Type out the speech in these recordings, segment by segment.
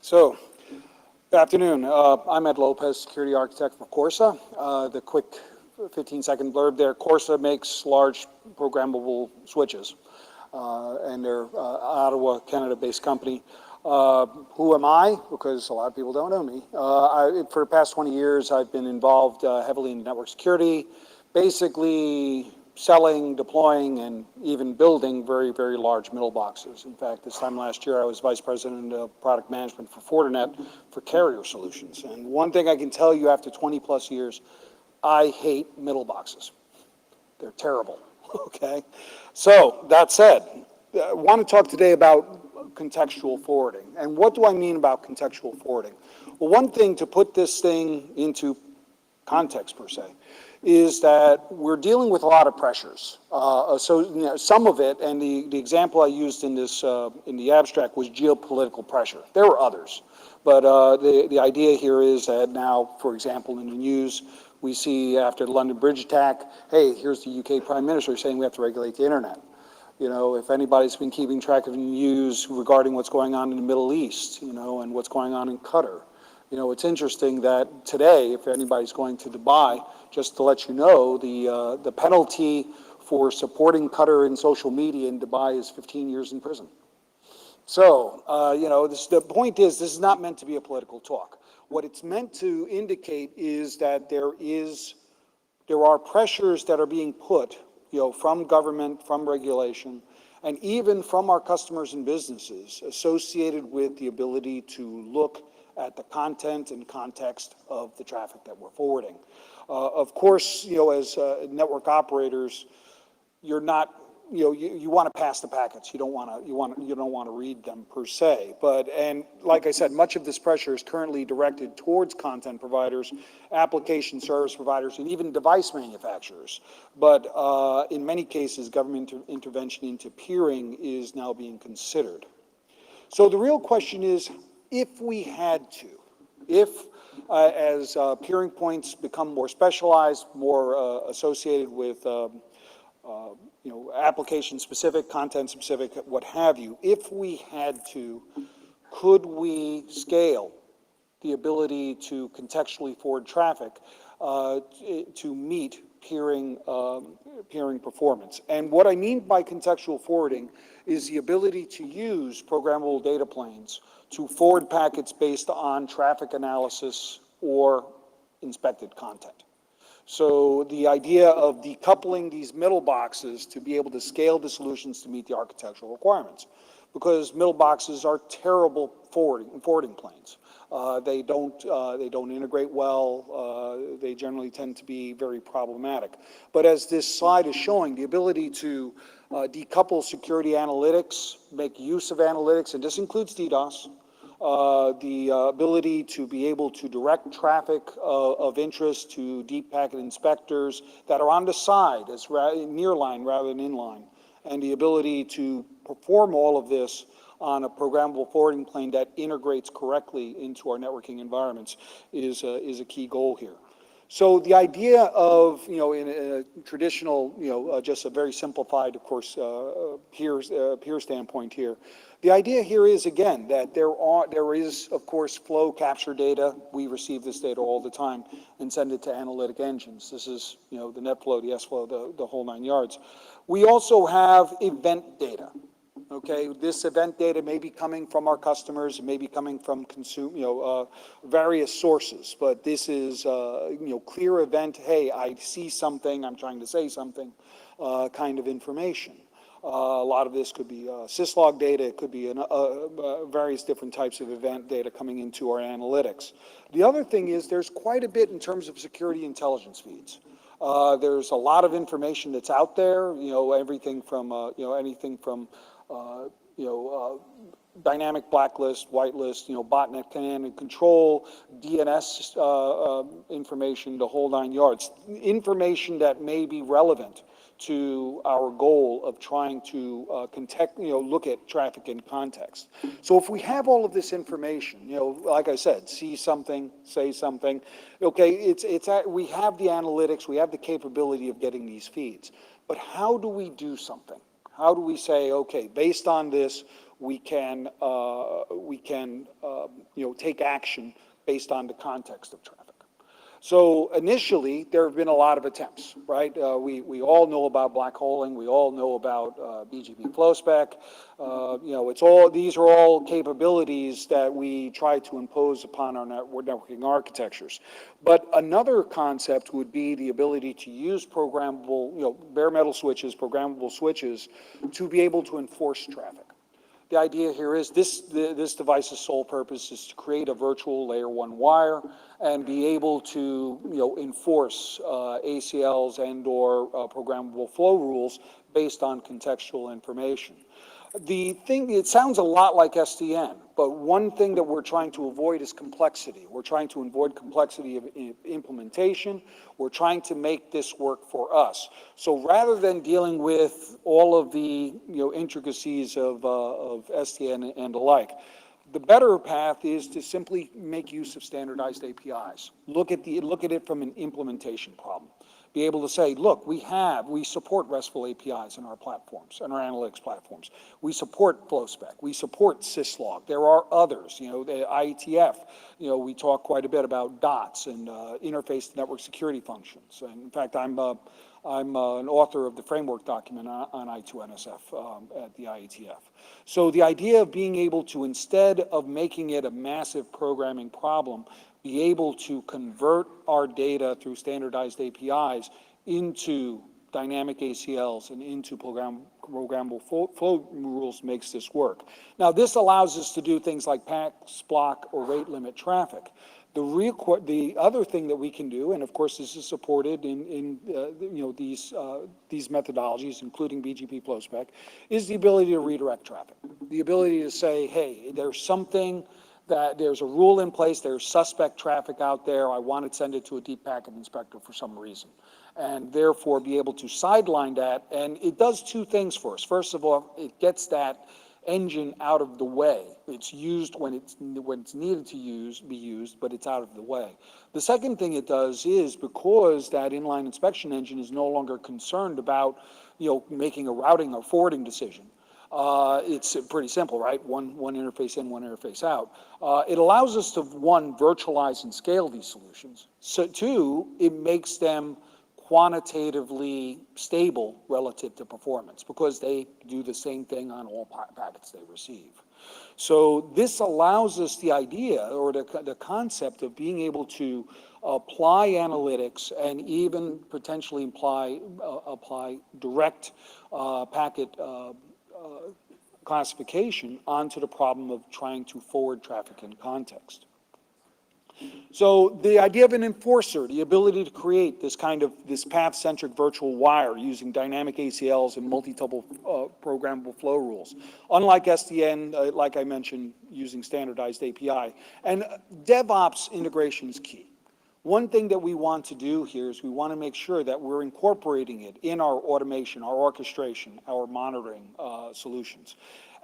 So, good afternoon. I'm Ed Lopez, security architect for Corsa. The quick 15-second blurb there, Corsa makes large programmable switches, and they're Ottawa, Canada-based company. Who am I? Because a lot of people don't know me. For the past 20 years, I've been involved heavily in network security, basically selling, deploying, and even building very, very large middle boxes. In fact, this time last year, I was vice president of product management for Fortinet for carrier solutions. And one thing I can tell you after 20 plus years, I hate middle boxes. They're terrible, okay? So, that said, I want to talk today about contextual forwarding. And what do I mean about contextual forwarding? Well, one thing, to put this thing into context per se, is that we're dealing with a lot of pressures. Some of it, and the example I used in this in the abstract was geopolitical pressure. There were others, but the idea here is that now, for example, in the news, we see after the London Bridge attack, hey, here's the UK Prime Minister saying we have to regulate the internet. You know, if anybody's been keeping track of the news regarding what's going on in the Middle East, you know, and what's going on in Qatar. You know, it's interesting that today, if anybody's going to Dubai, just to let you know, the penalty for supporting Qatar in social media in Dubai is 15 years in prison. So, you know, the point is, this is not meant to be a political talk. What it's meant to indicate is that there are pressures that are being put, you know, from government, from regulation, and even from our customers and businesses associated with the ability to look at the content and context of the traffic that we're forwarding. Of course, you know, as network operators, you're not, you know, you want to pass the packets. You don't want to read them per se. And like I said, much of this pressure is currently directed towards content providers, application service providers, and even device manufacturers. But in many cases, government intervention into peering is now being considered. So the real question is, if we had to, as peering points become more specialized, more associated with you know, application-specific, content-specific, what have you, if we had to, could we scale the ability to contextually forward traffic to meet peering performance? And what I mean by contextual forwarding is the ability to use programmable data planes to forward packets based on traffic analysis or inspected content. So the idea of decoupling these middle boxes to be able to scale the solutions to meet the architectural requirements, because middle boxes are terrible forwarding planes. They don't integrate well. They generally tend to be very problematic. But as this slide is showing, the ability to decouple security analytics, make use of analytics, and this includes DDoS, the ability to be able to direct traffic of interest to deep packet inspectors that are on the side, as nearline rather than inline, and the ability to perform all of this on a programmable forwarding plane that integrates correctly into our networking environments is a key goal here. So the idea of, you know, in a traditional, you know, just a very simplified, of course, peer standpoint here, the idea here is, again, that there is, of course, flow capture data. We receive this data all the time and send it to analytic engines. This is, you know, the net flow, the S flow, the whole 9 yards. We also have event data. Okay, this event data may be coming from our customers, it may be coming from various sources, but this is, you know, clear event, hey, I see something, I'm trying to say something, kind of information. A lot of this could be syslog data, it could be various different types of event data coming into our analytics. The other thing is there's quite a bit in terms of security intelligence feeds. There's a lot of information that's out there, you know, everything from, you know, anything from dynamic blacklist, whitelist, you know, botnet command and control, DNS information, the whole 9 yards. Information that may be relevant to our goal of trying to look at traffic in context. So if we have all of this information, you know, like I said, see something, say something, okay, we have the analytics, we have the capability of getting these feeds, but how do we do something? How do we say, okay, based on this, we can take action based on the context of traffic. So initially, there have been a lot of attempts, right? We all know about black holing. We all know about BGP flow spec. These are all capabilities that we try to impose upon our networking architectures. But another concept would be the ability to use programmable, bare metal switches, programmable switches, to be able to enforce traffic. The idea here is this device's sole purpose is to create a virtual layer 1 wire and be able to enforce ACLs and or programmable flow rules based on contextual information. It sounds a lot like SDN, but one thing that we're trying to avoid is complexity. We're trying to avoid complexity of implementation. We're trying to make this work for us. So rather than dealing with all of the intricacies of SDN and the like, the better path is to simply make use of standardized APIs. Look at it from an implementation problem. Be able to say, look, we support RESTful APIs in our platforms, in our analytics platforms. We support FlowSpec. We support syslog. There are others, the IETF. We talk quite a bit about DOTS and interface to network security functions. And in fact, I'm an author of the framework document on I2NSF at the IETF. So the idea of being able to, instead of making it a massive programming problem, be able to convert our data through standardized APIs into dynamic ACLs and into programmable flow rules makes this work. Now, this allows us to do things like pass, block, or rate limit traffic. The other thing that we can do, and of course this is supported in these methodologies, including BGP FlowSpec, is the ability to redirect traffic. The ability to say, hey, there's a rule in place, there's suspect traffic out there, I want to send it to a deep packet inspector for some reason. And therefore be able to sideline that, and it does two things for us. First of all, it gets that engine out of the way. It's used when it's needed to be used, but it's out of the way. The second thing it does is, because that inline inspection engine is no longer concerned about making a routing or forwarding decision, it's pretty simple, right? One interface in, one interface out. It allows us to, one, virtualize and scale these solutions. So, two, it makes them quantitatively stable relative to performance, because they do the same thing on all packets they receive. So this allows us the idea, or the concept of being able to apply analytics and even potentially apply direct packet classification onto the problem of trying to forward traffic in context. So the idea of an enforcer, the ability to create this path-centric virtual wire using dynamic ACLs and multi-tuple programmable flow rules. Unlike SDN, like I mentioned, using standardized API. And DevOps integration is key. One thing that we want to do here is we want to make sure that we're incorporating it in our automation, our orchestration, our monitoring solutions.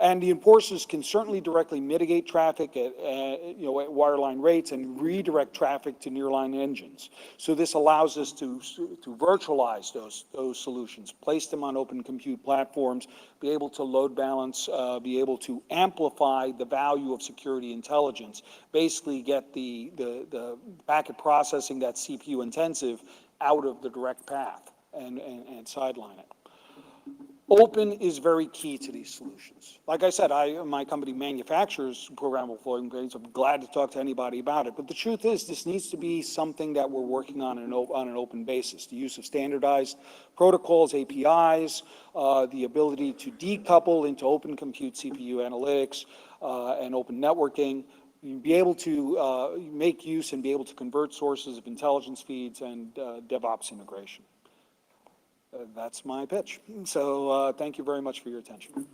And the enforcers can certainly directly mitigate traffic at wireline rates and redirect traffic to nearline engines. So this allows us to virtualize those solutions, place them on open compute platforms, be able to load balance, be able to amplify the value of security intelligence, basically get the packet processing that's CPU intensive out of the direct path and sideline it. Open is very key to these solutions. Like I said, my company manufactures programmable flow grades. I'm glad to talk to anybody about it. But the truth is, this needs to be something that we're working on an open basis. The use of standardized protocols, APIs, the ability to decouple into open compute CPU analytics and open networking, be able to make use and be able to convert sources of intelligence feeds and DevOps integration. That's my pitch. So thank you very much for your attention.